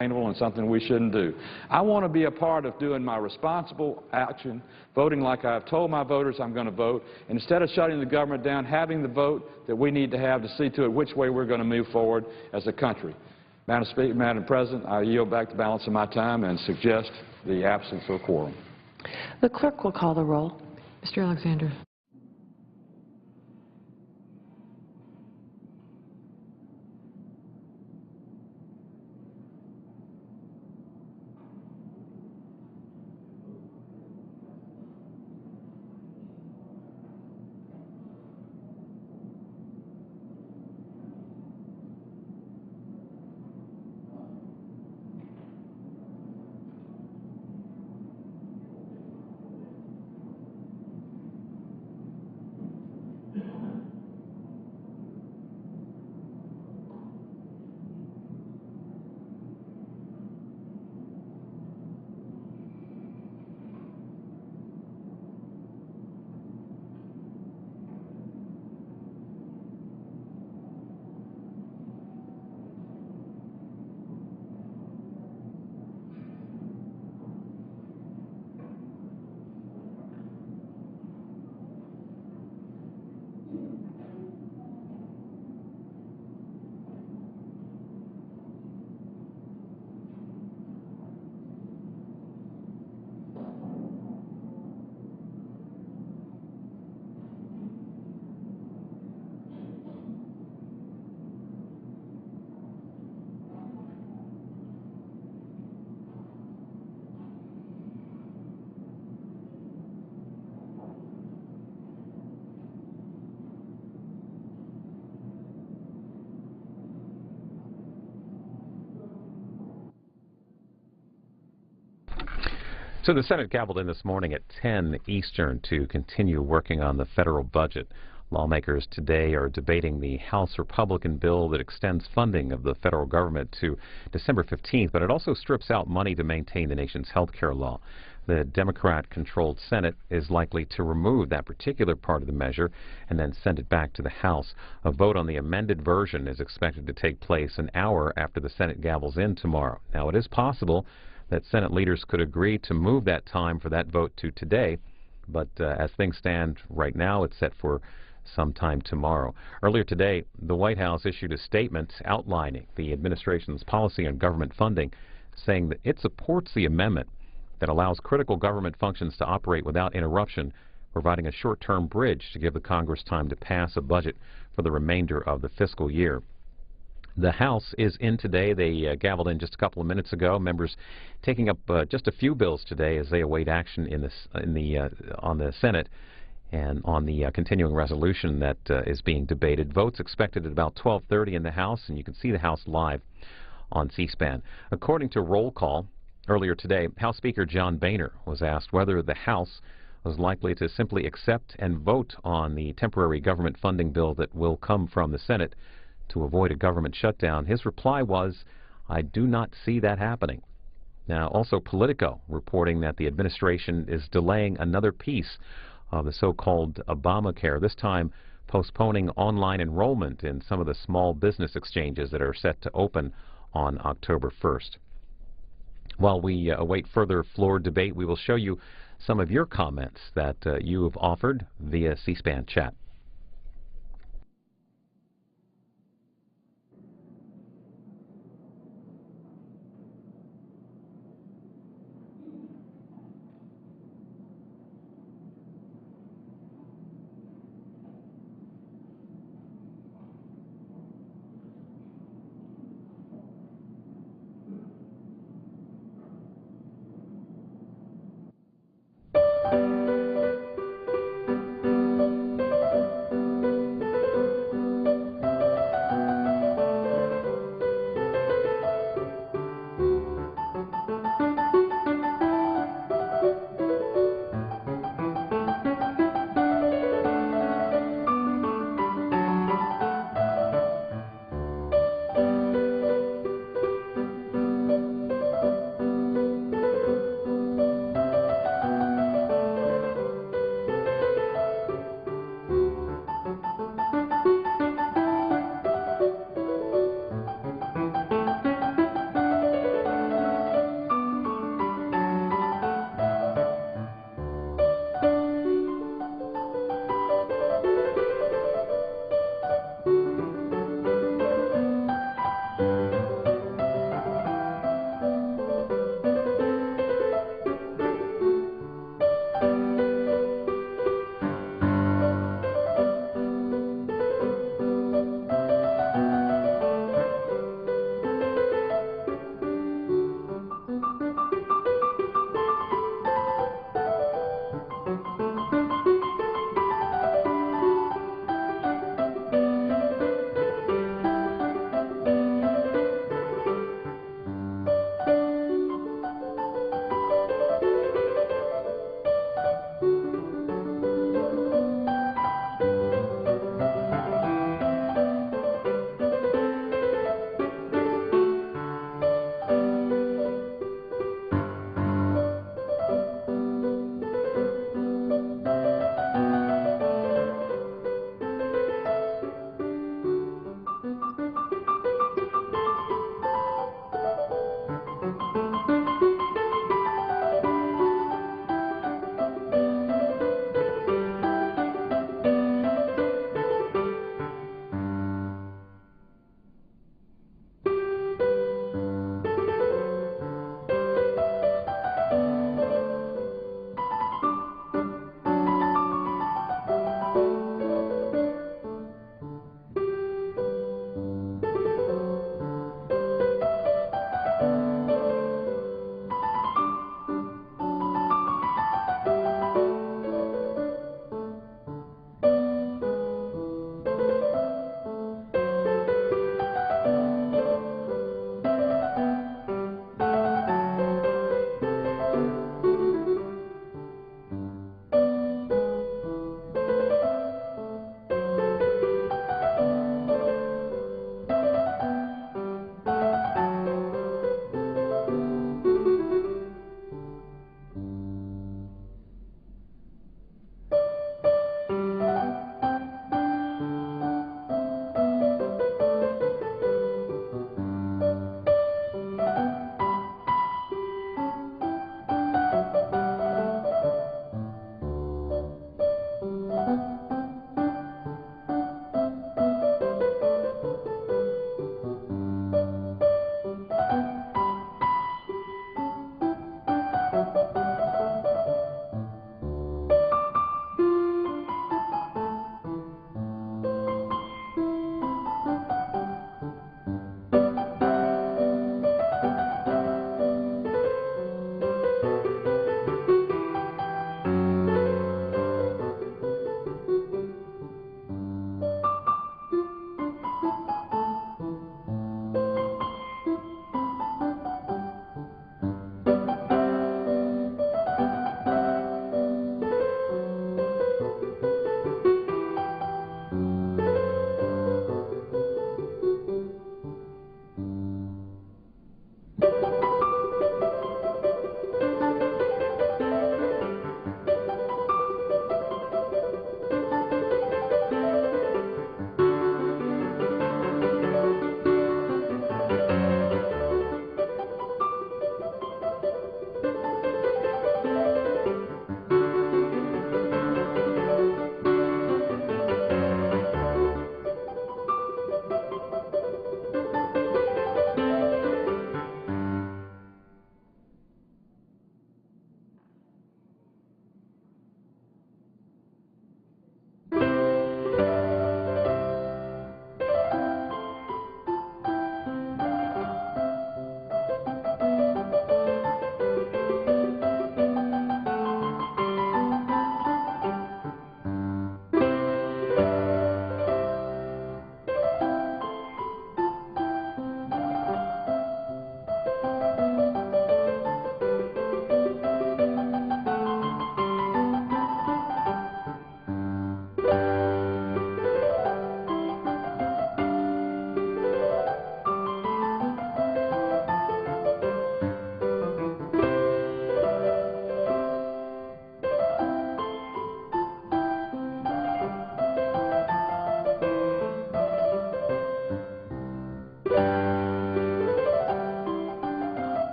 and something we shouldn't do. I want to be a part of doing my responsible action, voting like I've told my voters I'm going to vote, and instead of shutting the government down, having the vote that we need to have to see to it which way we're going to move forward as a country. Madam President, I yield back the balance of my time and suggest the absence of a quorum. The clerk will call the roll. Mr. Alexander. So the Senate gavelled in this morning at 10 Eastern to continue working on the federal budget. Lawmakers today are debating the House Republican bill that extends funding of the federal government to December 15th, but it also strips out money to maintain the nation's health care law. The Democrat-controlled Senate is likely to remove that particular part of the measure and then send it back to the House. A vote on the amended version is expected to take place an hour after the Senate gavels in tomorrow. Now, it is possible that Senate leaders could agree to move that time for that vote to today, but as things stand right now, it's set for sometime tomorrow. Earlier today, the White House issued a statement outlining the administration's policy on government funding, saying that it supports the amendment that allows critical government functions to operate without interruption, providing a short-term bridge to give the Congress time to pass a budget for the remainder of the fiscal year. The House is in today. They gavelled in just a couple of minutes ago. Members taking up just a few bills today as they await action on the Senate and on the continuing resolution that is being debated. Votes expected at about 12:30 in the House, and you can see the House live on C-SPAN. According to roll call earlier today, House Speaker John Boehner was asked whether the House was likely to simply accept and vote on the temporary government funding bill that will come from the Senate to avoid a government shutdown. His reply was, "I do not see that happening." Now, also Politico reporting that the administration is delaying another piece of the so-called Obamacare, this time postponing online enrollment in some of the small business exchanges that are set to open on October 1st. While we await further floor debate, we will show you some of your comments that you have offered via C-SPAN chat.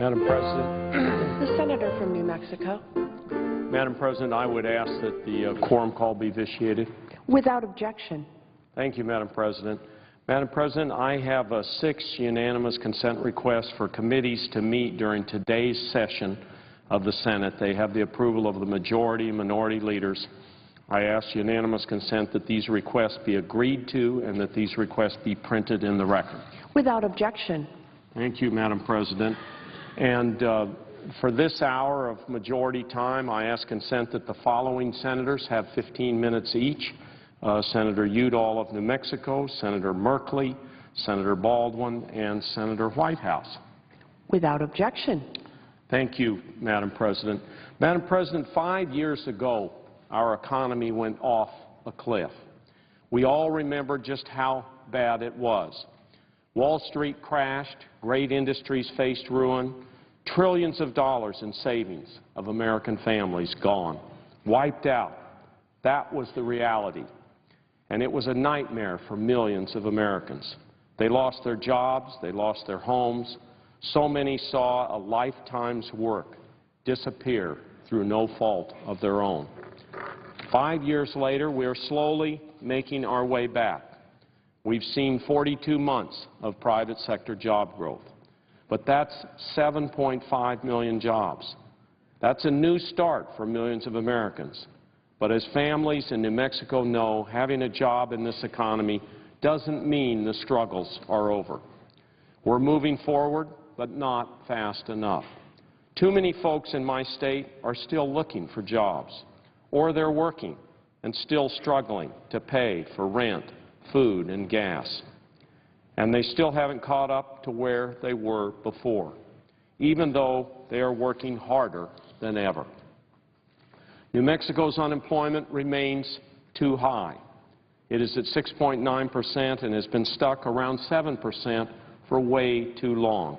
Madam President. The senator from New Mexico. Madam President, I would ask that the quorum call be vitiated. Without objection. Thank you, Madam President. Madam President, I have 6 unanimous consent requests for committees to meet during today's session of the Senate. They have the approval of the majority and minority leaders. I ask unanimous consent that these requests be agreed to and that these requests be printed in the record. Without objection. Thank you, Madam President. And for this hour of majority time, I ask consent that the following senators have 15 minutes each. Senator Udall of New Mexico, Senator Merkley, Senator Baldwin, and Senator Whitehouse. Without objection. Thank you, Madam President. Madam President, 5 years ago, our economy went off a cliff. We all remember just how bad it was. Wall Street crashed, great industries faced ruin, trillions of dollars in savings of American families gone, wiped out. That was the reality. And it was a nightmare for millions of Americans. They lost their jobs, they lost their homes. So many saw a lifetime's work disappear through no fault of their own. 5 years later, we are slowly making our way back. We've seen 42 months of private sector job growth, but that's 7.5 million jobs. That's a new start for millions of Americans. But as families in New Mexico know, having a job in this economy doesn't mean the struggles are over. We're moving forward, but not fast enough. Too many folks in my state are still looking for jobs, or they're working and still struggling to pay for rent, food, and gas. And they still haven't caught up to where they were before, even though they are working harder than ever. New Mexico's unemployment remains too high. It is at 6.9% and has been stuck around 7% for way too long.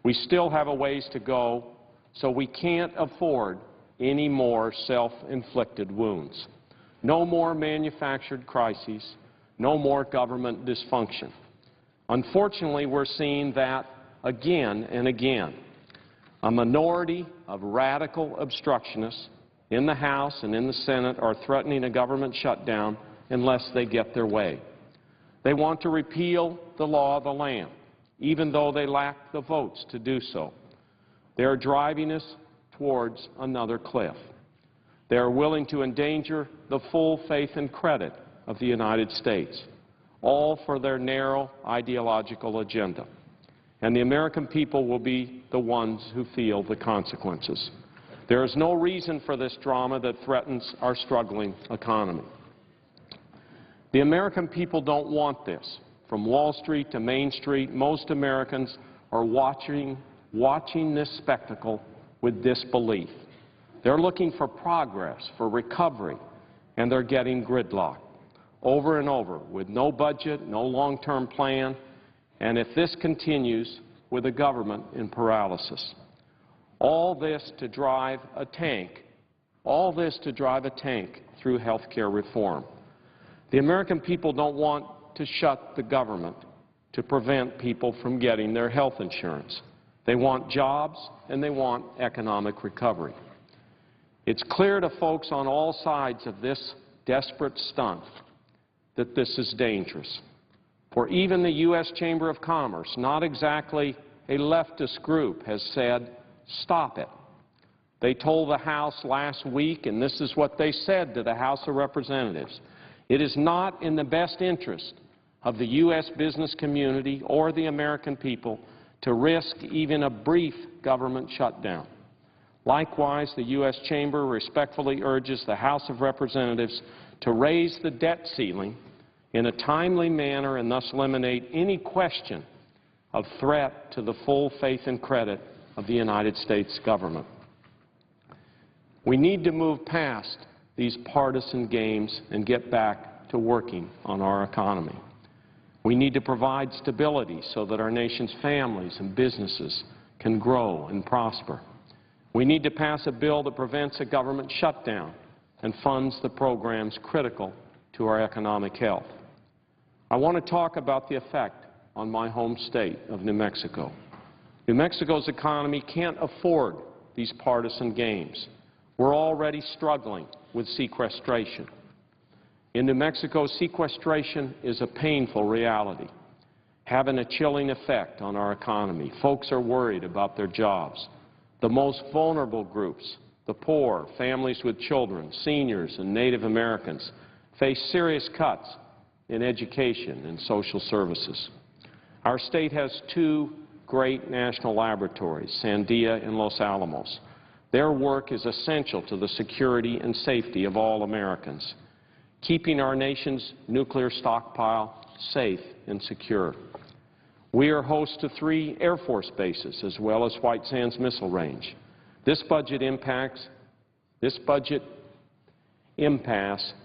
We still have a ways to go, so we can't afford any more self-inflicted wounds. No more manufactured crises, no more government dysfunction. Unfortunately, we're seeing that again and again. A minority of radical obstructionists in the House and in the Senate are threatening a government shutdown unless they get their way. They want to repeal the law of the land, even though they lack the votes to do so. They are driving us towards another cliff. They are willing to endanger the full faith and credit of the United States, all for their narrow ideological agenda. And the American people will be the ones who feel the consequences. There is no reason for this drama that threatens our struggling economy. The American people don't want this. From Wall Street to Main Street, most Americans are watching this spectacle with disbelief. They're looking for progress, for recovery, and they're getting gridlocked over and over with no budget, no long-term plan, and if this continues, with a government in paralysis. All this to drive a tank through health care reform. The American people don't want to shut the government to prevent people from getting their health insurance. They want jobs and they want economic recovery. It's clear to folks on all sides of this desperate stunt that this is dangerous. For even the U.S. Chamber of Commerce, not exactly a leftist group, has said, stop it. They told the House last week, and this is what they said to the House of Representatives, it is not in the best interest of the U.S. business community or the American people to risk even a brief government shutdown. Likewise, the U.S. Chamber respectfully urges the House of Representatives to raise the debt ceiling in a timely manner and thus eliminate any question of threat to the full faith and credit of the United States government. We need to move past these partisan games and get back to working on our economy. We need to provide stability so that our nation's families and businesses can grow and prosper. We need to pass a bill that prevents a government shutdown and funds the programs critical to our economic health. I want to talk about the effect on my home state of New Mexico. New Mexico's economy can't afford these partisan games. We're already struggling with sequestration. In New Mexico, sequestration is a painful reality, having a chilling effect on our economy. Folks are worried about their jobs. The most vulnerable groups, the poor, families with children, seniors, and Native Americans, face serious cuts in education and social services. Our state has two great national laboratories, Sandia and Los Alamos. Their work is essential to the security and safety of all Americans, keeping our nation's nuclear stockpile safe and secure. We are host to 3 Air Force bases as well as White Sands Missile Range. This budget impasse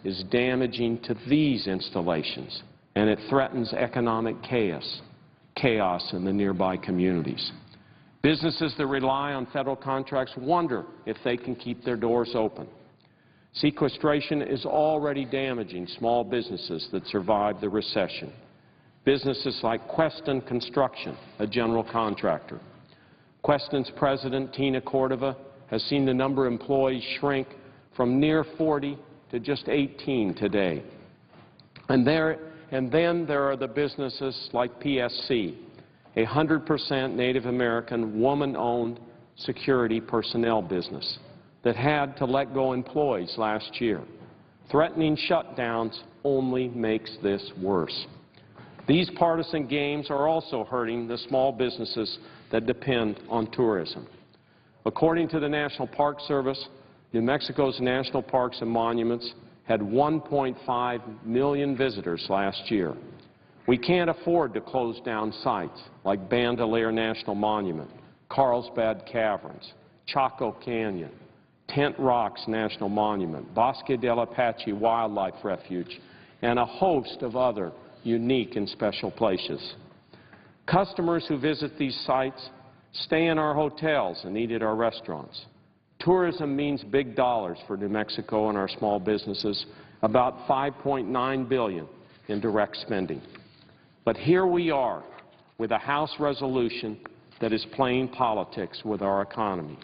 is damaging to these installations, and it threatens economic chaos in the nearby communities. Businesses that rely on federal contracts wonder if they can keep their doors open. Sequestration is already damaging small businesses that survived the recession. Businesses like Queston Construction, a general contractor. Queston's president, Tina Cordova, has seen the number of employees shrink from near 40 to just 18 today. And then there are the businesses like PSC, a 100% Native American, woman-owned security personnel business that had to let go employees last year. Threatening shutdowns only makes this worse. These partisan games are also hurting the small businesses that depend on tourism. According to the National Park Service, New Mexico's national parks and monuments had 1.5 million visitors last year. We can't afford to close down sites like Bandelier National Monument, Carlsbad Caverns, Chaco Canyon, Tent Rocks National Monument, Bosque del Apache Wildlife Refuge, and a host of other unique and special places. Customers who visit these sites stay in our hotels and eat at our restaurants. Tourism means big dollars for New Mexico and our small businesses, about $5.9 billion in direct spending. But here we are with a House resolution that is playing politics with our economy.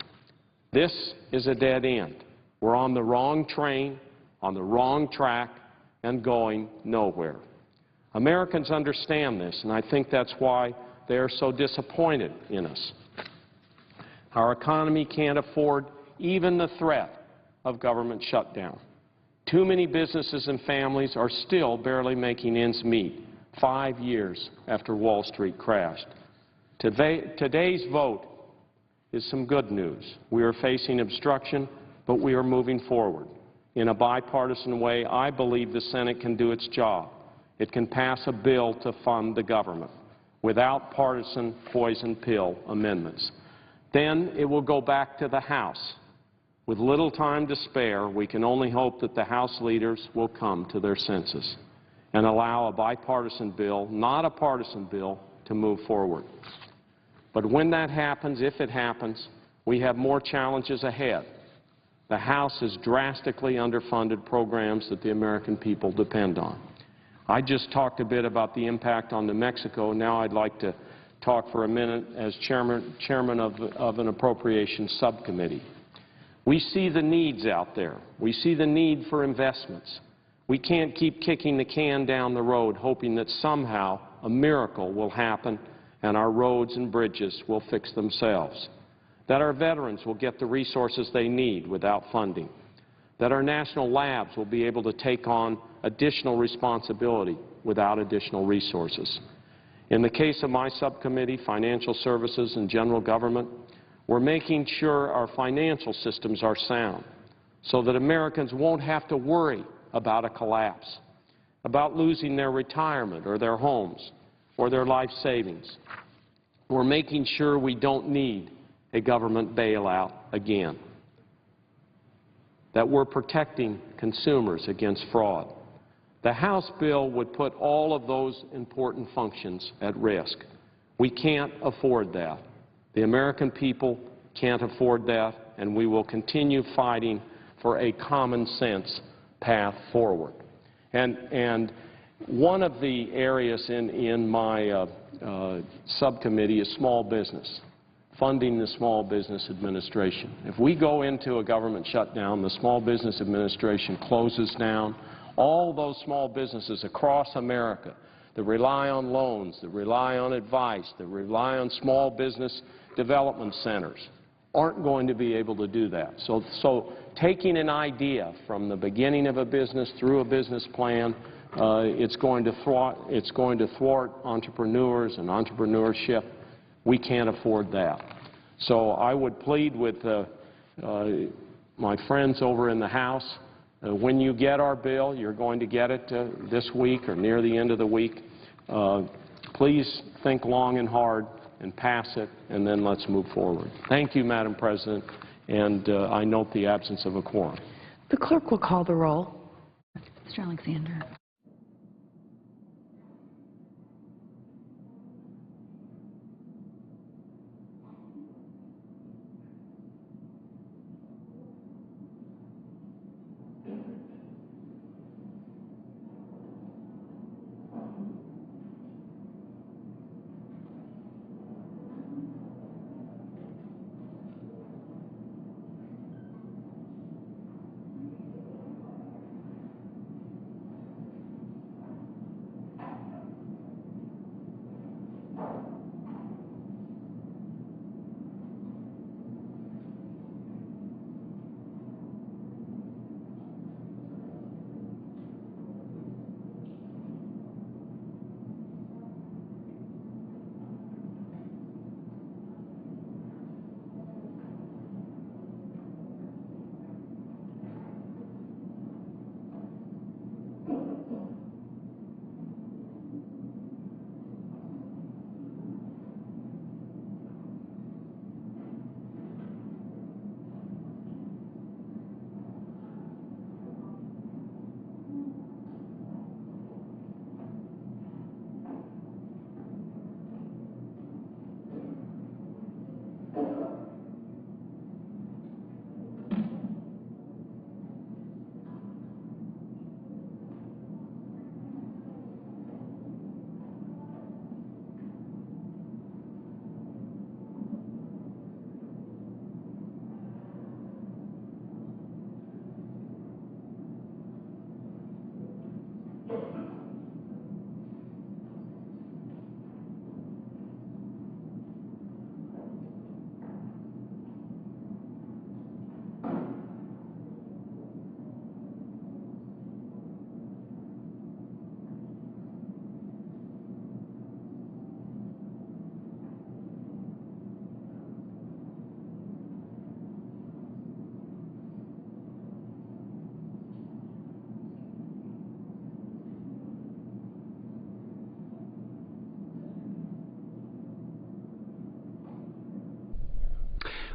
This is a dead end. We're on the wrong train, on the wrong track, and going nowhere. Americans understand this, and I think that's why they are so disappointed in us. Our economy can't afford even the threat of government shutdown. Too many businesses and families are still barely making ends meet 5 years after Wall Street crashed. Today's vote is some good news. We are facing obstruction, but we are moving forward. In a bipartisan way, I believe the Senate can do its job. It can pass a bill to fund the government without partisan poison pill amendments. Then it will go back to the House. With little time to spare, we can only hope that the House leaders will come to their senses and allow a bipartisan bill, not a partisan bill, to move forward. But when that happens, if it happens, we have more challenges ahead. The House has drastically underfunded programs that the American people depend on. I just talked a bit about the impact on New Mexico. Now I'd like to talk for a minute as chairman of an appropriations subcommittee. We see the needs out there. We see the need for investments. We can't keep kicking the can down the road hoping that somehow a miracle will happen and our roads and bridges will fix themselves, that our veterans will get the resources they need without funding, that our national labs will be able to take on additional responsibility without additional resources. In the case of my subcommittee, Financial Services and General Government, we're making sure our financial systems are sound so that Americans won't have to worry about a collapse, about losing their retirement or their homes or their life savings. We're making sure we don't need a government bailout again, that we're protecting consumers against fraud. The House bill would put all of those important functions at risk. We can't afford that. The American people can't afford that, and we will continue fighting for a common sense path forward. And one of the areas in my subcommittee is small business. funding the Small Business Administration. If we go into a government shutdown, the Small Business Administration closes down, all those small businesses across America that rely on loans, that rely on advice, that rely on small business development centers aren't going to be able to do that. So taking an idea from the beginning of a business through a business plan, it's going to thwart entrepreneurs and entrepreneurship. We can't afford that. So I would plead with my friends over in the House, when you get our bill, you're going to get it this week or near the end of the week, please think long and hard and pass it, and then let's move forward. Thank you, Madam President, and I note the absence of a quorum. The clerk will call the roll. Mr. Alexander.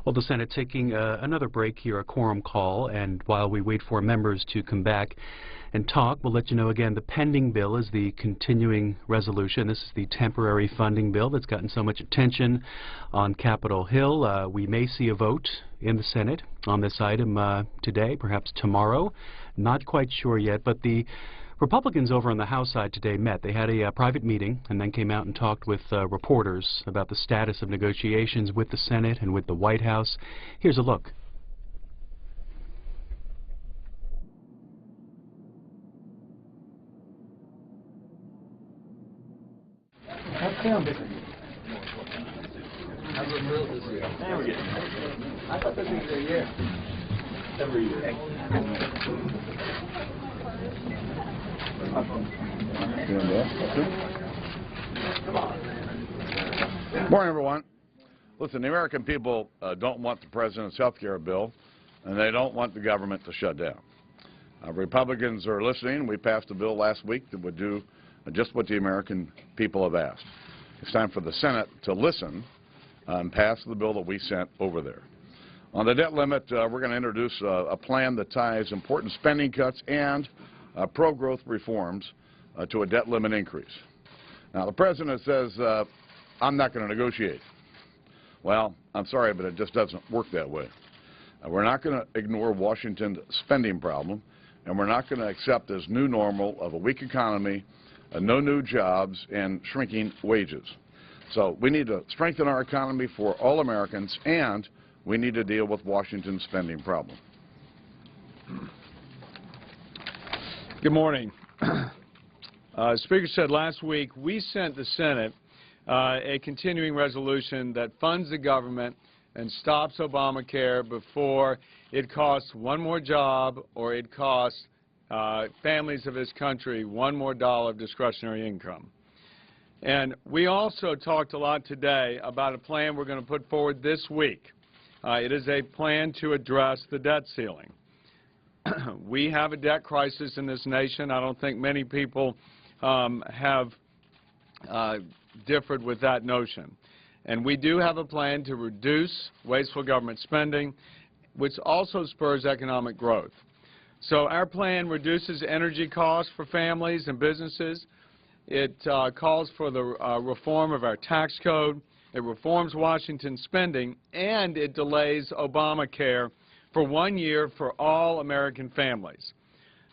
Well, the Senate taking another break here, a quorum call, and while we wait for members to come back and talk, we'll let you know again the pending bill is the continuing resolution. This is the temporary funding bill that's gotten so much attention on Capitol Hill. We may see a vote in the Senate on this item today, perhaps tomorrow. Not quite sure yet, but the Republicans over on the House side today met. They had a private meeting and then came out and talked with reporters about the status of negotiations with the Senate and with the White House. Here's a look. I thought this was a year. Every year. Morning, everyone. Listen, the American people don't want the President's health care bill, and they don't want the government to shut down. Republicans are listening. We passed a bill last week that would do just what the American people have asked. It's time for the Senate to listen and pass the bill that we sent over there. On the debt limit, we're going to introduce a plan that ties important spending cuts and pro-growth reforms to a debt limit increase. Now, the President says, I'm not going to negotiate. Well, I'm sorry, but it just doesn't work that way. We're not going to ignore Washington's spending problem, and we're not going to accept this new normal of a weak economy, no new jobs, and shrinking wages. So we need to strengthen our economy for all Americans, and we need to deal with Washington's spending problem. Good morning. Speaker said last week we sent the Senate a continuing resolution that funds the government and stops Obamacare before it costs one more job or it costs families of this country one more dollar of discretionary income. And we also talked a lot today about a plan we're going to put forward this week. It is a plan to address the debt ceiling. We have a debt crisis in this nation. I don't think many people have differed with that notion. And we do have a plan to reduce wasteful government spending, which also spurs economic growth. So our plan reduces energy costs for families and businesses. It calls for the reform of our tax code. It reforms Washington's spending, and it delays Obamacare for 1 year for all American families.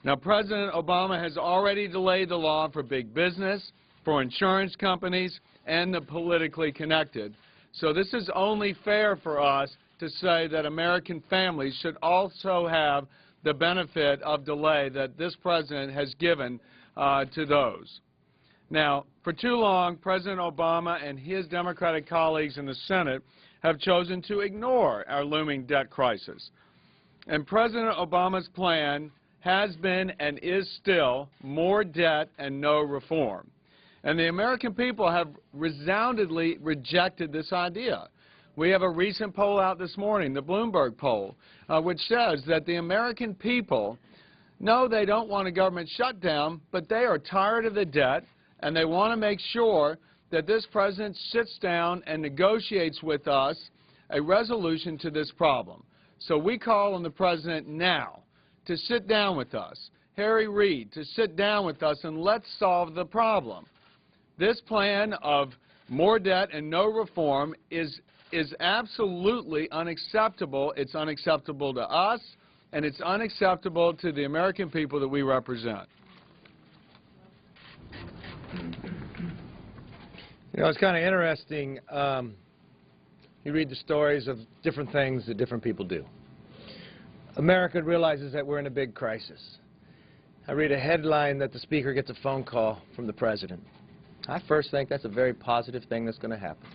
Now, President Obama has already delayed the law for big business, for insurance companies, and the politically connected. So this is only fair for us to say that American families should also have the benefit of delay that this president has given to those. Now, for too long, President Obama and his Democratic colleagues in the Senate have chosen to ignore our looming debt crisis. And President Obama's plan has been and is still more debt and no reform. And the American people have resoundingly rejected this idea. We have a recent poll out this morning, the Bloomberg poll, which says that the American people know they don't want a government shutdown, but they are tired of the debt, and they want to make sure that this president sits down and negotiates with us a resolution to this problem. So we call on the president now to sit down with us, Harry Reid, to sit down with us, and let's solve the problem. This plan of more debt and no reform is absolutely unacceptable. It's unacceptable to us, and it's unacceptable to the American people that we represent. You know, it's kind of interesting. You read the stories of different things that different people do. America realizes that we're in a big crisis. I read a headline that the Speaker gets a phone call from the President. I first think that's a very positive thing that's going to happen.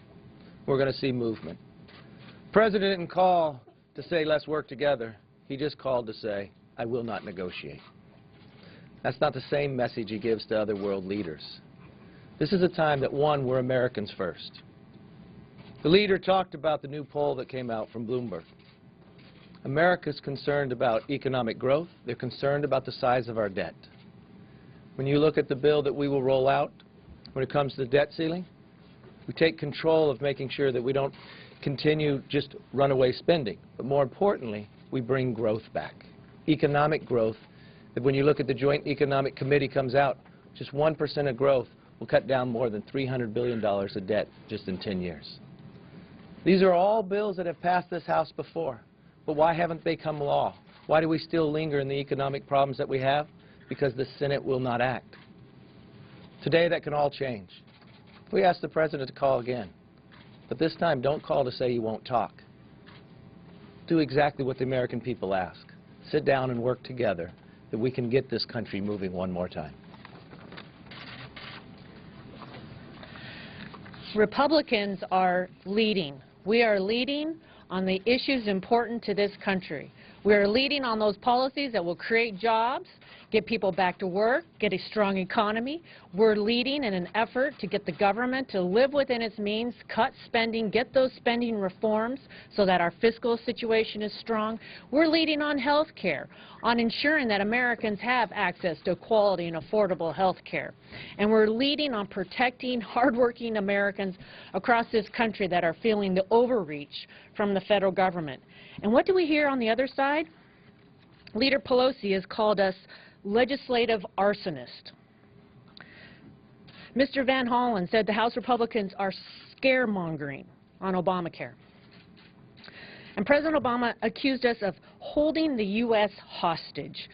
We're going to see movement. The President didn't call to say, let's work together. He just called to say, I will not negotiate. That's not the same message he gives to other world leaders. This is a time that, one, we're Americans first. The leader talked about the new poll that came out from Bloomberg. America's concerned about economic growth. They're concerned about the size of our debt. When you look at the bill that we will roll out, when it comes to the debt ceiling, we take control of making sure that we don't continue just runaway spending. But more importantly, we bring growth back. Economic growth, that when you look at the Joint Economic Committee comes out, just 1% of growth will cut down more than $300 billion of debt just in 10 years. These are all bills that have passed this House before. But why haven't they come law? Why do we still linger in the economic problems that we have? Because the Senate will not act. Today, that can all change. We ask the President to call again. But this time, don't call to say you won't talk. Do exactly what the American people ask. Sit down and work together that we can get this country moving one more time. Republicans are leading. We are leading on the issues important to this country. We are leading on those policies that will create jobs, get people back to work, get a strong economy. We're leading in an effort to get the government to live within its means, cut spending, get those spending reforms so that our fiscal situation is strong. We're leading on health care, on ensuring that Americans have access to quality and affordable health care. And we're leading on protecting hardworking Americans across this country that are feeling the overreach from the federal government. And what do we hear on the other side? Leader Pelosi has called us legislative arsonists. Mr. Van Hollen said the House Republicans are scaremongering on Obamacare. And President Obama accused us of holding the U.S. hostage.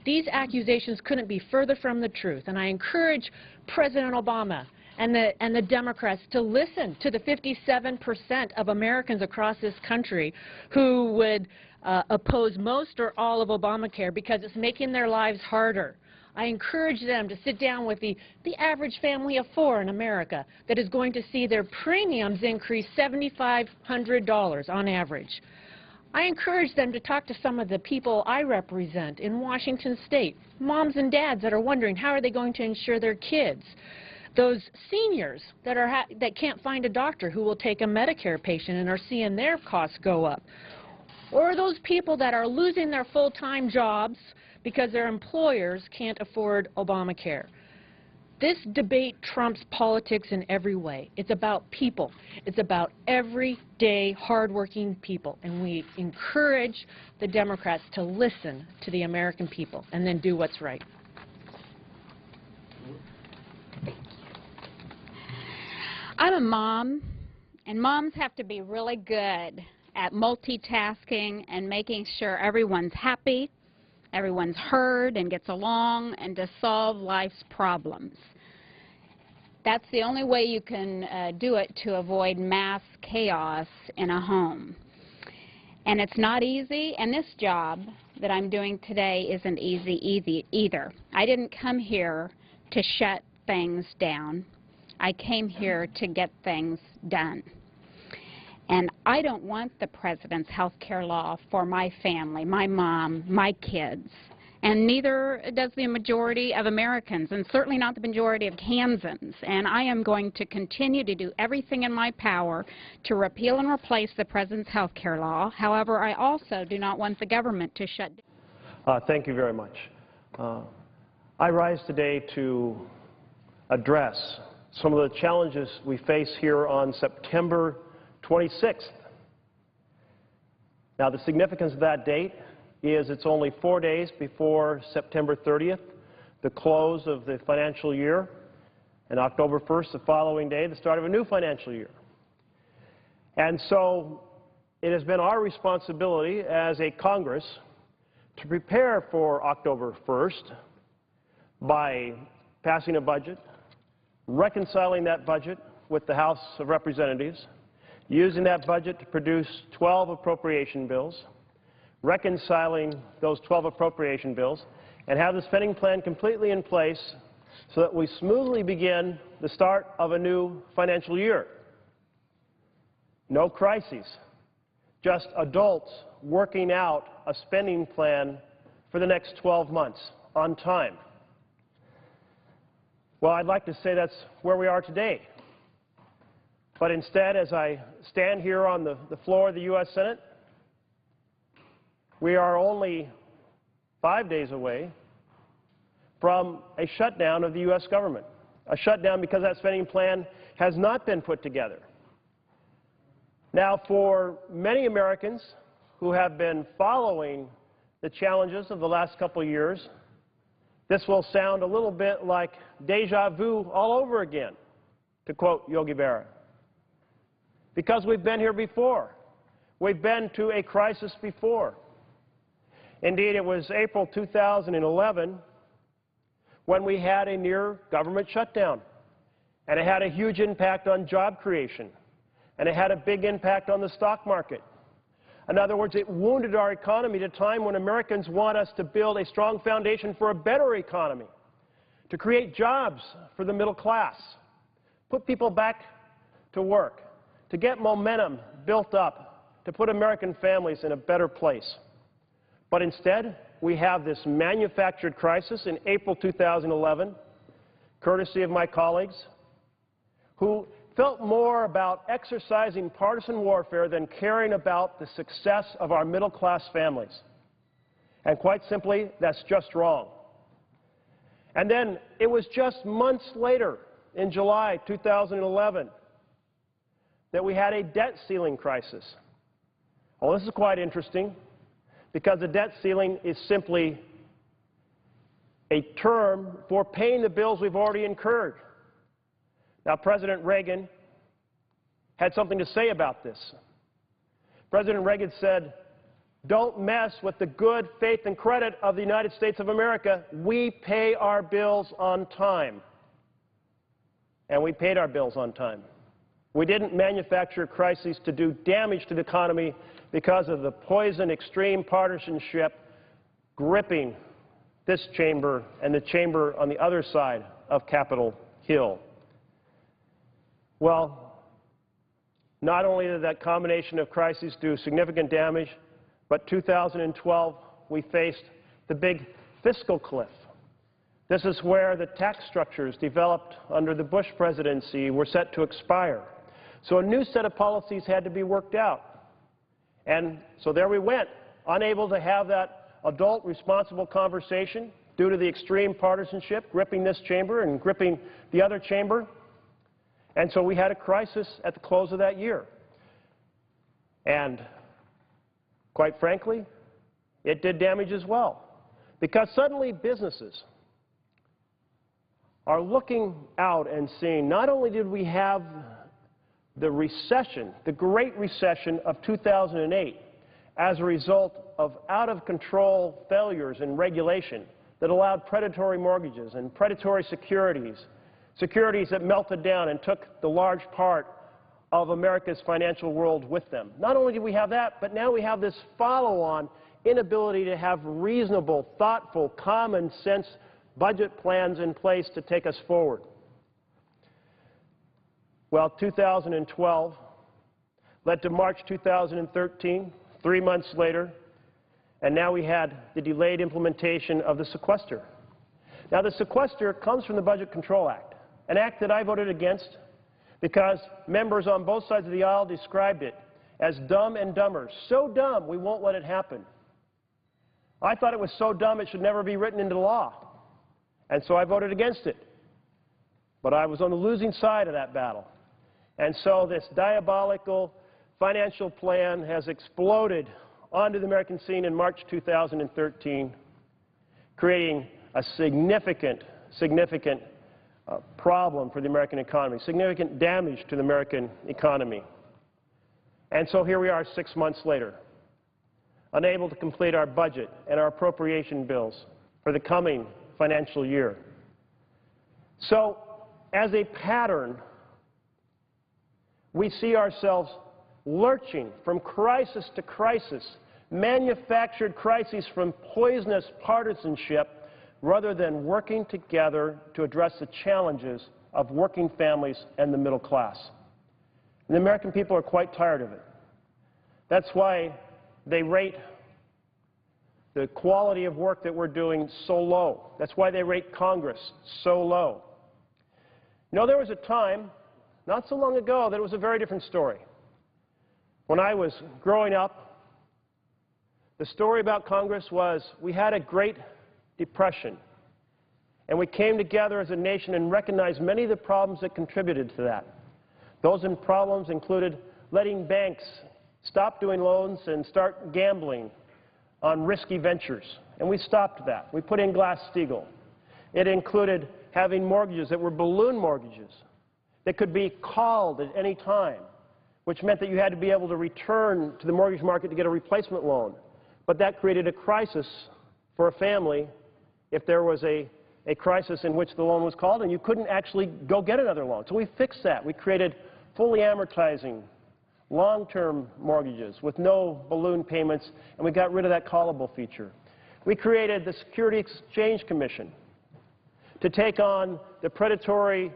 These accusations couldn't be further from the truth, and I encourage President Obama and the Democrats to listen to the 57% of Americans across this country who would oppose most or all of Obamacare because it's making their lives harder. I encourage them to sit down with the average family of 4 in America that is going to see their premiums increase $7,500 on average. I encourage them to talk to some of the people I represent in Washington State, moms and dads that are wondering how are they going to insure their kids, those seniors that can't find a doctor who will take a Medicare patient and are seeing their costs go up, or those people that are losing their full-time jobs because their employers can't afford Obamacare. This debate trumps politics in every way. It's about people. It's about everyday, hardworking people. And we encourage the Democrats to listen to the American people and then do what's right. I'm a mom, and moms have to be really good at multitasking and making sure everyone's happy, everyone's heard and gets along, and to solve life's problems. That's the only way you can do it to avoid mass chaos in a home. And it's not easy, and this job that I'm doing today isn't easy either. I didn't come here to shut things down. I came here to get things done. And I don't want the President's health care law for my family, my mom, my kids. And neither does the majority of Americans, and certainly not the majority of Kansans. And I am going to continue to do everything in my power to repeal and replace the President's health care law. However, I also do not want the government to shut down. Thank you very much. I rise today to address some of the challenges we face here on September 26th. Now, the significance of that date is it's only 4 days before September 30th, the close of the financial year, and October 1st, the following day, the start of a new financial year. And so it has been our responsibility as a Congress to prepare for October 1st by passing a budget, reconciling that budget with the House of Representatives, using that budget to produce 12 appropriation bills, reconciling those 12 appropriation bills, and have the spending plan completely in place so that we smoothly begin the start of a new financial year. No crises, just adults working out a spending plan for the next 12 months on time. Well, I'd like to say that's where we are today. But instead, as I stand here on the floor of the U.S. Senate, we are only 5 days away from a shutdown of the U.S. government, a shutdown because that spending plan has not been put together. Now, for many Americans who have been following the challenges of the last couple of years, this will sound a little bit like deja vu all over again, to quote Yogi Berra, because we've been here before. We've been to a crisis before. Indeed, it was April 2011 when we had a near government shutdown, and it had a huge impact on job creation, and it had a big impact on the stock market. In other words, it wounded our economy at a time when Americans want us to build a strong foundation for a better economy, to create jobs for the middle class, put people back to work, to get momentum built up, to put American families in a better place. But instead, we have this manufactured crisis in April 2011, courtesy of my colleagues, who felt more about exercising partisan warfare than caring about the success of our middle-class families. And quite simply, that's just wrong. And then it was just months later, in July 2011, that we had a debt ceiling crisis. Well, this is quite interesting, because the debt ceiling is simply a term for paying the bills we've already incurred. Now, President Reagan had something to say about this. President Reagan said, "Don't mess with the good faith and credit of the United States of America. We pay our bills on time." and we paid our bills on time. We didn't manufacture crises to do damage to the economy because of the poison extreme partisanship gripping this chamber and the chamber on the other side of Capitol Hill. Well, not only did that combination of crises do significant damage, but 2012 we faced the big fiscal cliff. This is where the tax structures developed under the Bush presidency were set to expire. So a new set of policies had to be worked out. And so there we went, unable to have that adult responsible conversation due to the extreme partisanship gripping this chamber and gripping the other chamber. And so we had a crisis at the close of that year. And quite frankly, it did damage as well. Because suddenly businesses are looking out and seeing not only did we have the recession, the Great Recession of 2008, as a result of out-of-control failures in regulation that allowed predatory mortgages and predatory securities, securities that melted down and took the large part of America's financial world with them. Not only did we have that, but now we have this follow-on inability to have reasonable, thoughtful, common-sense budget plans in place to take us forward. Well, 2012 led to March 2013, 3 months later, and now we had the delayed implementation of the sequester. Now, the sequester comes from the Budget Control Act, an act that I voted against because members on both sides of the aisle described it as dumb and dumber. So dumb, we won't let it happen. I thought it was so dumb it should never be written into law, and so I voted against it. But I was on the losing side of that battle. And so this diabolical financial plan has exploded onto the American scene in March 2013, creating a significant problem for the American economy, significant damage to the American economy. And so here we are 6 months later, unable to complete our budget and our appropriation bills for the coming financial year. So, as a pattern, we see ourselves lurching from crisis to crisis, manufactured crises from poisonous partisanship, rather than working together to address the challenges of working families and the middle class. And the American people are quite tired of it. That's why they rate the quality of work that we're doing so low. That's why they rate Congress so low. You know, there was a time, not so long ago, that it was a very different story. When I was growing up, the story about Congress was we had a Great Depression, and we came together as a nation and recognized many of the problems that contributed to that. Those problems included letting banks stop doing loans and start gambling on risky ventures, and we stopped that. We put in Glass-Steagall. It included having mortgages that were balloon mortgages that could be called at any time, which meant that you had to be able to return to the mortgage market to get a replacement loan. But that created a crisis for a family if there was a crisis in which the loan was called and you couldn't actually go get another loan. So we fixed that. We created fully amortizing long-term mortgages with no balloon payments, and we got rid of that callable feature. We created the Securities Exchange Commission to take on the predatory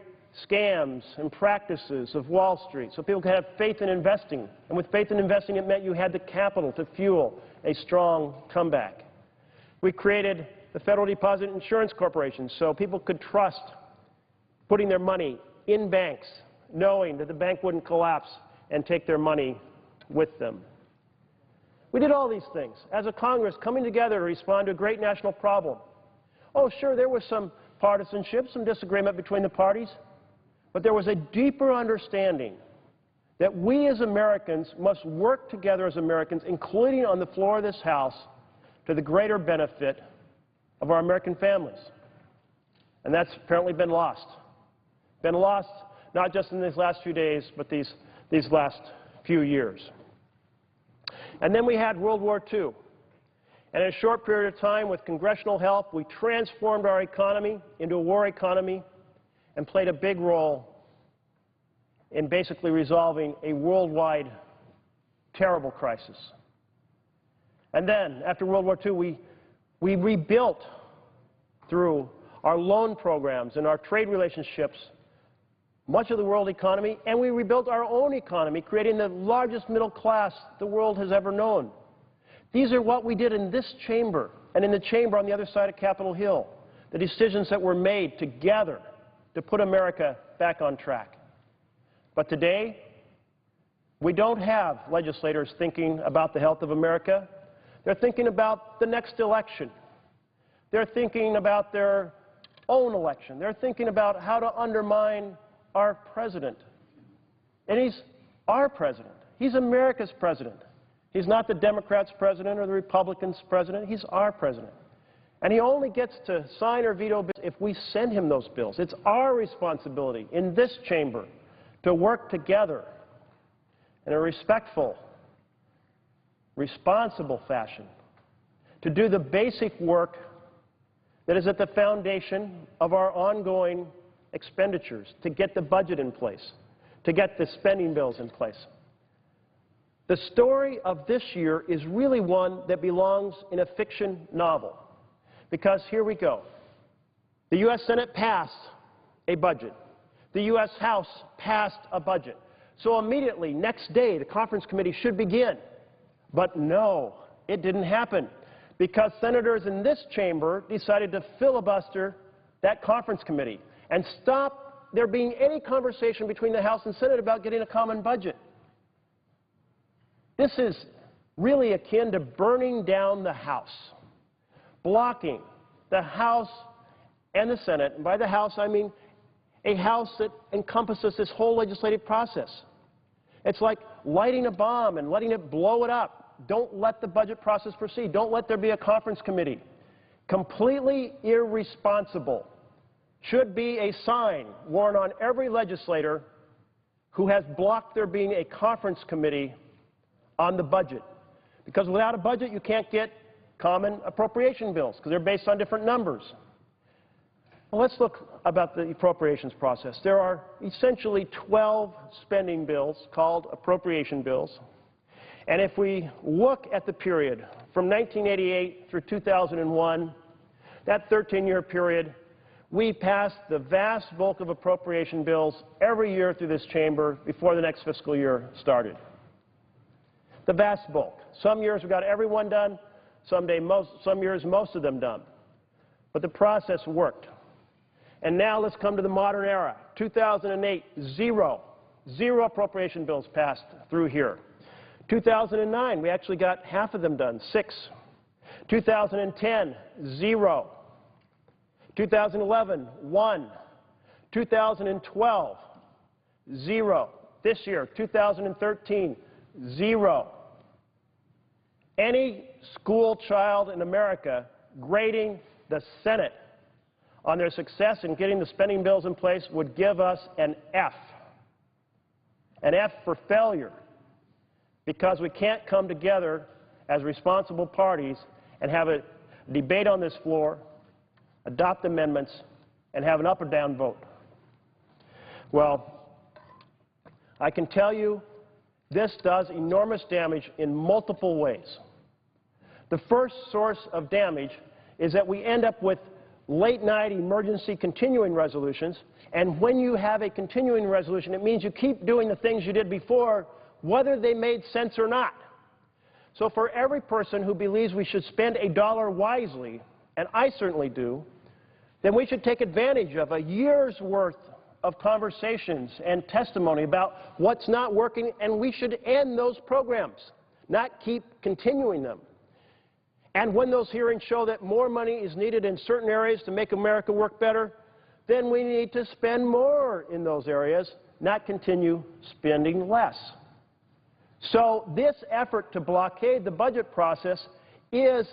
scams and practices of Wall Street so people could have faith in investing. And with faith in investing, it meant you had the capital to fuel a strong comeback. We created the Federal Deposit Insurance Corporation so people could trust putting their money in banks, knowing that the bank wouldn't collapse and take their money with them. We did all these things as a Congress coming together to respond to a great national problem. Oh, sure, there was some partisanship, some disagreement between the parties, but there was a deeper understanding that we as Americans must work together as Americans, including on the floor of this House, to the greater benefit of our American families. And that's apparently been lost. Been lost not just in these last few days, but these last few years. And then we had World War II. And in a short period of time, with congressional help, we transformed our economy into a war economy and played a big role in basically resolving a worldwide terrible crisis. And then, after World War II, we rebuilt through our loan programs and our trade relationships much of the world economy, and we rebuilt our own economy, creating the largest middle class the world has ever known. These are what we did in this chamber and in the chamber on the other side of Capitol Hill, the decisions that were made together to put America back on track. But today, we don't have legislators thinking about the health of America. They're thinking about the next election. They're thinking about their own election. They're thinking about how to undermine our president. And he's our president. He's America's president. He's not the Democrats' president or the Republicans' president. He's our president. And he only gets to sign or veto bills if we send him those bills. It's our responsibility in this chamber to work together in a respectful, responsible fashion to do the basic work that is at the foundation of our ongoing expenditures, to get the budget in place, to get the spending bills in place. The story of this year is really one that belongs in a fiction novel, because here we go. The U.S. Senate passed a budget. The U.S. House passed a budget. So immediately, next day, the conference committee should begin. But no, it didn't happen, because senators in this chamber decided to filibuster that conference committee and stop there being any conversation between the House and Senate about getting a common budget. This is really akin to burning down the House, blocking the House and the Senate. And by the House, I mean a House that encompasses this whole legislative process. It's like lighting a bomb and letting it blow it up. Don't let the budget process proceed. Don't let there be a conference committee. Completely irresponsible. Should be a sign worn on every legislator who has blocked there being a conference committee on the budget. Because without a budget, you can't get common appropriation bills, because they're based on different numbers. Well, let's look about the appropriations process. There are essentially 12 spending bills called appropriation bills. And if we look at the period from 1988 through 2001, that 13-year period, we passed the vast bulk of appropriation bills every year through this chamber before the next fiscal year started. The vast bulk. Some years we got everyone done, some years most of them done. But the process worked. And now let's come to the modern era. 2008, zero appropriation bills passed through here. 2009, we actually got half of them done, 6. 2010, 0. 2011, 1. 2012, 0. This year, 2013, 0. Any school child in America grading the Senate on their success in getting the spending bills in place would give us an F. An F for failure, because we can't come together as responsible parties and have a debate on this floor, adopt amendments, and have an up or down vote. Well, I can tell you this does enormous damage in multiple ways. The first source of damage is that we end up with late-night emergency continuing resolutions, and when you have a continuing resolution, it means you keep doing the things you did before, whether they made sense or not. So for every person who believes we should spend a dollar wisely, and I certainly do, then we should take advantage of a year's worth of conversations and testimony about what's not working, and we should end those programs, not keep continuing them. And when those hearings show that more money is needed in certain areas to make America work better, then we need to spend more in those areas, not continue spending less. So this effort to blockade the budget process is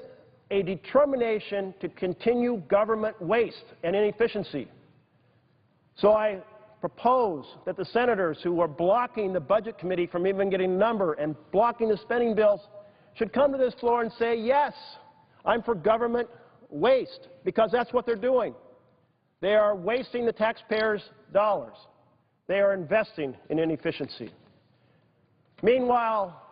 a determination to continue government waste and inefficiency. So I propose that the senators who are blocking the Budget Committee from even getting a number and blocking the spending bills should come to this floor and say, yes, I'm for government waste, because that's what they're doing. They are wasting the taxpayers' dollars. They are investing in inefficiency. Meanwhile,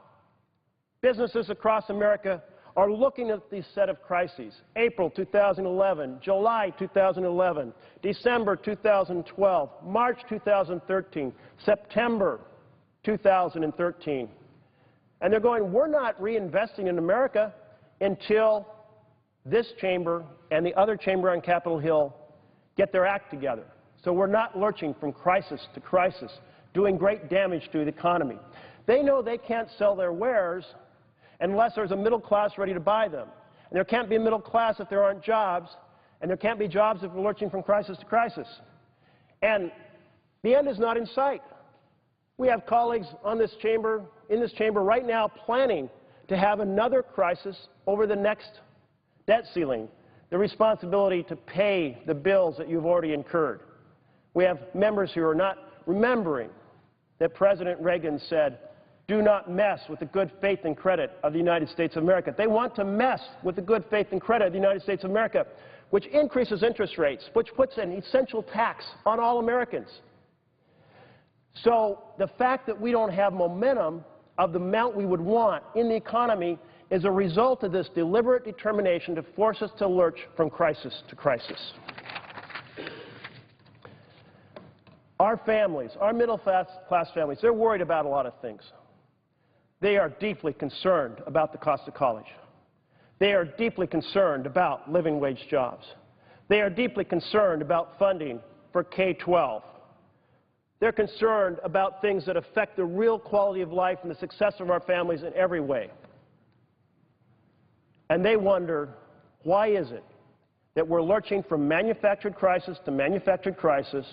businesses across America are looking at these set of crises: April 2011, July 2011, December 2012, March 2013, September 2013. And they're going, we're not reinvesting in America until this chamber and the other chamber on Capitol Hill get their act together. So we're not lurching from crisis to crisis, doing great damage to the economy. They know they can't sell their wares unless there's a middle class ready to buy them. And there can't be a middle class if there aren't jobs, and there can't be jobs if we're lurching from crisis to crisis. And the end is not in sight. We have colleagues in this chamber right now planning to have another crisis over the next debt ceiling, the responsibility to pay the bills that you've already incurred. We have members who are not remembering that President Reagan said, do not mess with the good faith and credit of the United States of America. They want to mess with the good faith and credit of the United States of America, which increases interest rates, which puts an essential tax on all Americans. So the fact that we don't have momentum of the amount we would want in the economy is a result of this deliberate determination to force us to lurch from crisis to crisis. Our families, our middle-class families, they're worried about a lot of things. They are deeply concerned about the cost of college. They are deeply concerned about living wage jobs. They are deeply concerned about funding for K-12. They're concerned about things that affect the real quality of life and the success of our families in every way. And they wonder, why is it that we're lurching from manufactured crisis to manufactured crisis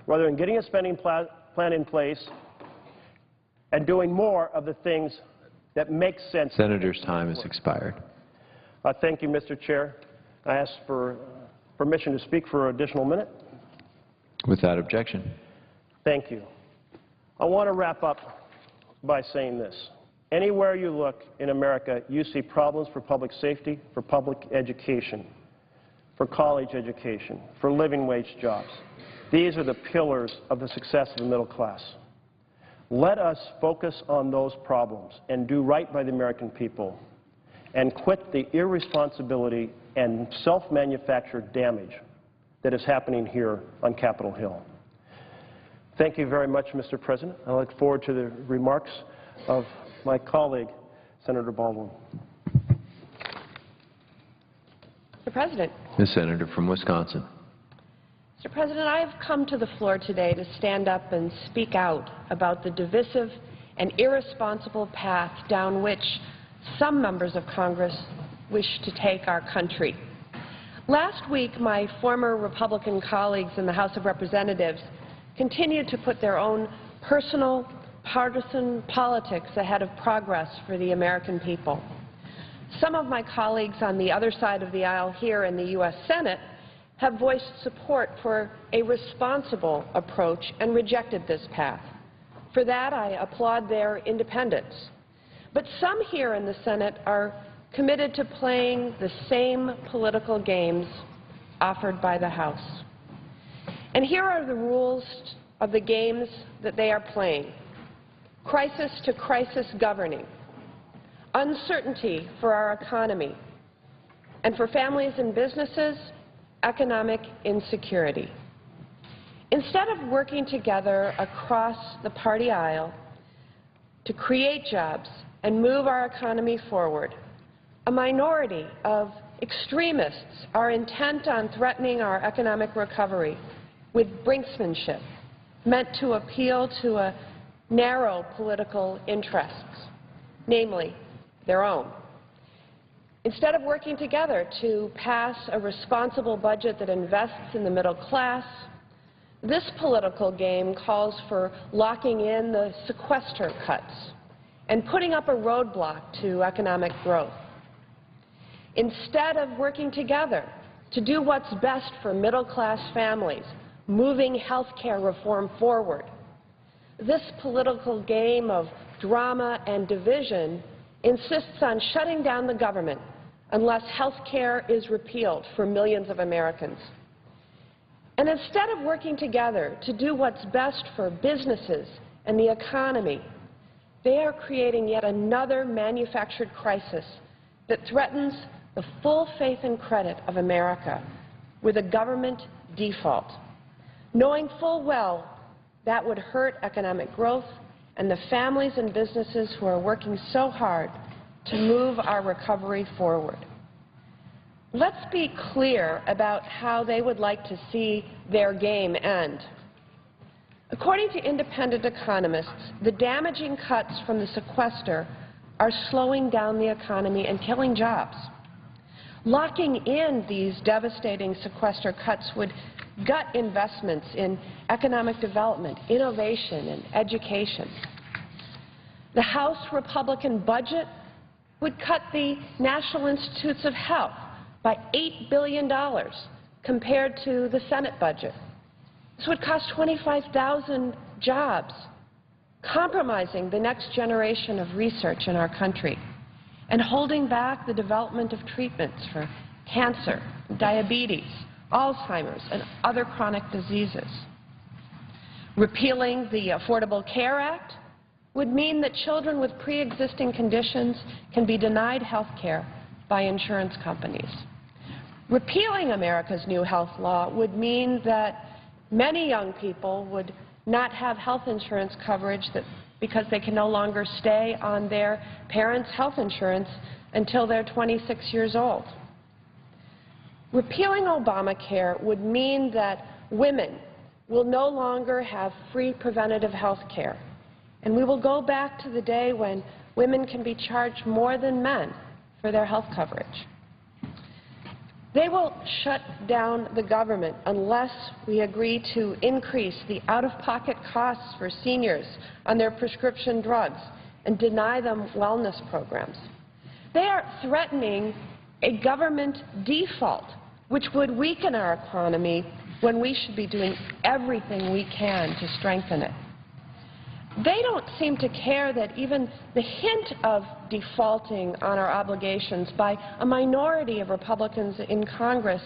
rather than getting a spending plan in place and doing more of the things that make sense. Senator's time has expired. Thank you, Mr. Chair. I ask for permission to speak for an additional minute. Without objection. Thank you. I want to wrap up by saying this. Anywhere you look in America, you see problems for public safety, for public education, for college education, for living wage jobs. These are the pillars of the success of the middle class. Let us focus on those problems and do right by the American people and quit the irresponsibility and self-manufactured damage that is happening here on Capitol Hill. Thank you very much, Mr. President. I look forward to the remarks of my colleague, Senator Baldwin. Mr. President. Ms. Senator from Wisconsin. Mr. President, I have come to the floor today to stand up and speak out about the divisive and irresponsible path down which some members of Congress wish to take our country. Last week, my former Republican colleagues in the House of Representatives continued to put their own personal, partisan politics ahead of progress for the American people. Some of my colleagues on the other side of the aisle here in the U.S. Senate have voiced support for a responsible approach and rejected this path. For that, I applaud their independence. But some here in the Senate are committed to playing the same political games offered by the House. And here are the rules of the games that they are playing. Crisis to crisis governing, uncertainty for our economy, and for families and businesses, economic insecurity. Instead of working together across the party aisle to create jobs and move our economy forward, a minority of extremists are intent on threatening our economic recovery with brinksmanship meant to appeal to a narrow political interests, namely their own. Instead of working together to pass a responsible budget that invests in the middle class, this political game calls for locking in the sequester cuts and putting up a roadblock to economic growth. Instead of working together to do what's best for middle-class families, moving health care reform forward, this political game of drama and division insists on shutting down the government unless health care is repealed for millions of Americans. And instead of working together to do what's best for businesses and the economy, they are creating yet another manufactured crisis that threatens the full faith and credit of America with a government default, knowing full well that would hurt economic growth and the families and businesses who are working so hard to move our recovery forward. Let's be clear about how they would like to see their game end. According to independent economists, the damaging cuts from the sequester are slowing down the economy and killing jobs. Locking in these devastating sequester cuts would gut investments in economic development, innovation, and education. The House Republican budget would cut the National Institutes of Health by $8 billion compared to the Senate budget. This would cost 25,000 jobs, compromising the next generation of research in our country and holding back the development of treatments for cancer, diabetes, Alzheimer's, and other chronic diseases. Repealing the Affordable Care Act would mean that children with pre-existing conditions can be denied health care by insurance companies. Repealing America's new health law would mean that many young people would not have health insurance coverage because they can no longer stay on their parents' health insurance until they're 26 years old. Repealing Obamacare would mean that women will no longer have free preventative health care, and we will go back to the day when women can be charged more than men for their health coverage. They will shut down the government unless we agree to increase the out-of-pocket costs for seniors on their prescription drugs and deny them wellness programs. They are threatening a government default, which would weaken our economy when we should be doing everything we can to strengthen it. They don't seem to care that even the hint of defaulting on our obligations by a minority of Republicans in Congress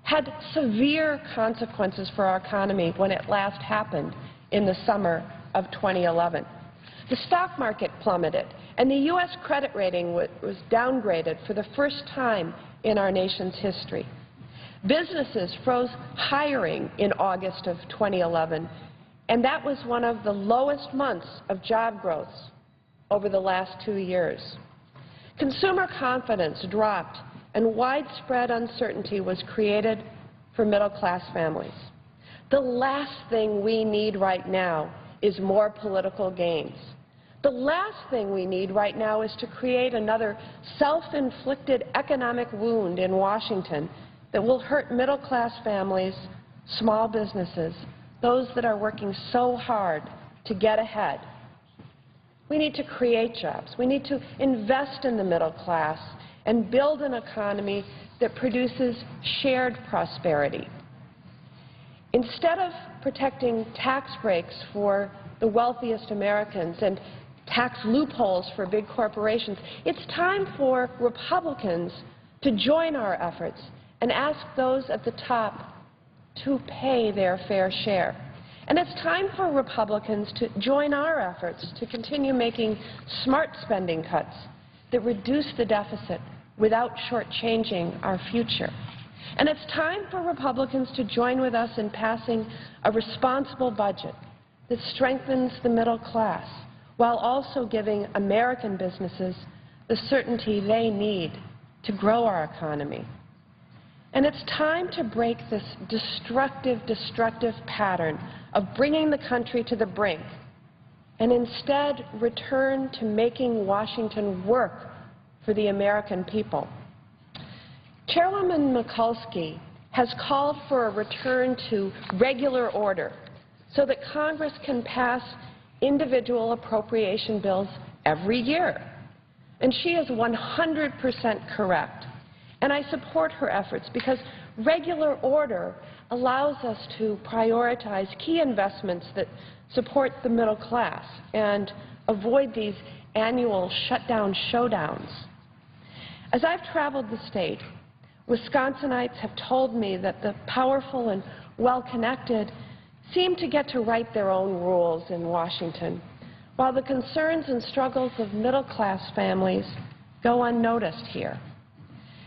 had severe consequences for our economy when it last happened in the summer of 2011. The stock market plummeted, and the U.S. credit rating was downgraded for the first time in our nation's history. Businesses froze hiring in August of 2011, and that was one of the lowest months of job growth over the last 2 years. Consumer confidence dropped, and widespread uncertainty was created for middle-class families. The last thing we need right now is more political gains. The last thing we need right now is to create another self-inflicted economic wound in Washington that will hurt middle-class families, small businesses, those that are working so hard to get ahead. We need to create jobs. We need to invest in the middle class and build an economy that produces shared prosperity. Instead of protecting tax breaks for the wealthiest Americans and tax loopholes for big corporations, it's time for Republicans to join our efforts and ask those at the top to pay their fair share. And it's time for Republicans to join our efforts to continue making smart spending cuts that reduce the deficit without shortchanging our future. And it's time for Republicans to join with us in passing a responsible budget that strengthens the middle class while also giving American businesses the certainty they need to grow our economy. And it's time to break this destructive pattern of bringing the country to the brink and instead return to making Washington work for the American people. Chairwoman Mikulski has called for a return to regular order so that Congress can pass individual appropriation bills every year. And she is 100% correct. And I support her efforts because regular order allows us to prioritize key investments that support the middle class and avoid these annual shutdown showdowns. As I've traveled the state, Wisconsinites have told me that the powerful and well-connected seem to get to write their own rules in Washington, while the concerns and struggles of middle-class families go unnoticed here.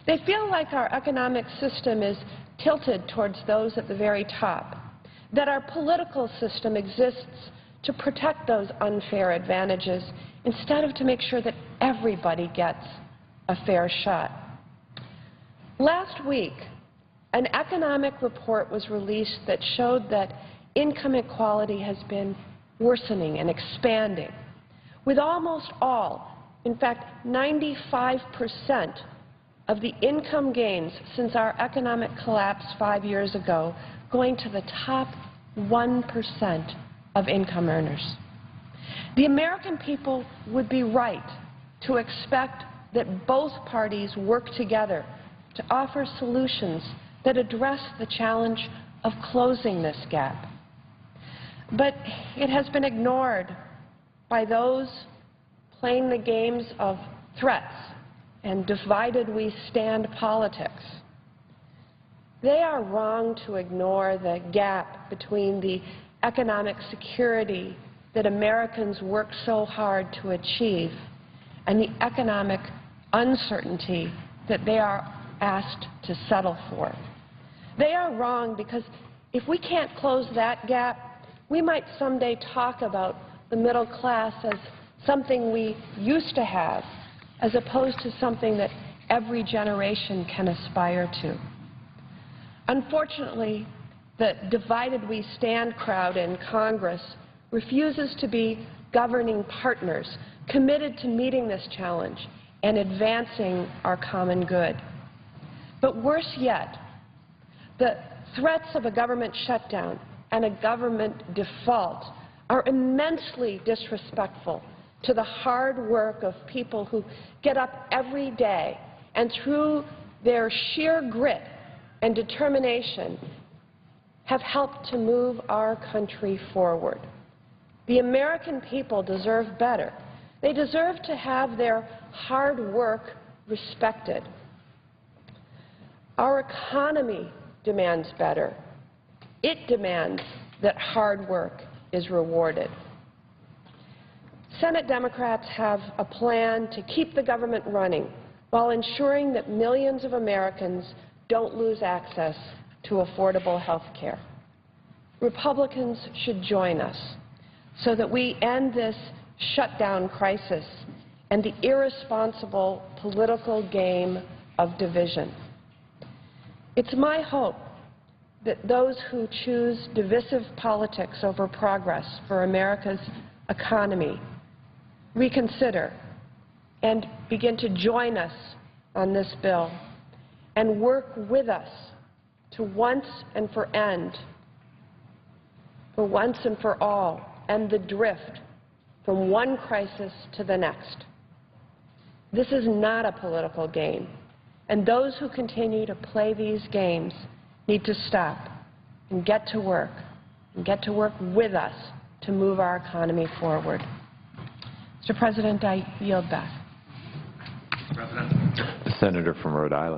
They feel like our economic system is tilted towards those at the very top, that our political system exists to protect those unfair advantages instead of to make sure that everybody gets a fair shot. Last week, an economic report was released that showed that income inequality has been worsening and expanding, with almost all, in fact 95% of the income gains since our economic collapse 5 years ago going to the top 1% of income earners. The American people would be right to expect that both parties work together to offer solutions that address the challenge of closing this gap. But it has been ignored by those playing the games of threats and divided we stand politics. They are wrong to ignore the gap between the economic security that Americans work so hard to achieve and the economic uncertainty that they are asked to settle for. They are wrong because if we can't close that gap, we might someday talk about the middle class as something we used to have, as opposed to something that every generation can aspire to. Unfortunately, the divided we stand crowd in Congress refuses to be governing partners committed to meeting this challenge and advancing our common good. But worse yet, the threats of a government shutdown and a government default are immensely disrespectful to the hard work of people who get up every day and through their sheer grit and determination have helped to move our country forward. The American people deserve better. They deserve to have their hard work respected. Our economy demands better. It demands that hard work is rewarded. Senate Democrats have a plan to keep the government running while ensuring that millions of Americans don't lose access to affordable health care. Republicans should join us so that we end this shutdown crisis and the irresponsible political game of division. It's my hope that those who choose divisive politics over progress for America's economy reconsider and begin to join us on this bill and work with us to once and for all, end the drift from one crisis to the next. This is not a political game, and those who continue to play these games need to stop and get to work with us to move our economy forward. Mr. President, I yield back. The Senator from Rhode Island.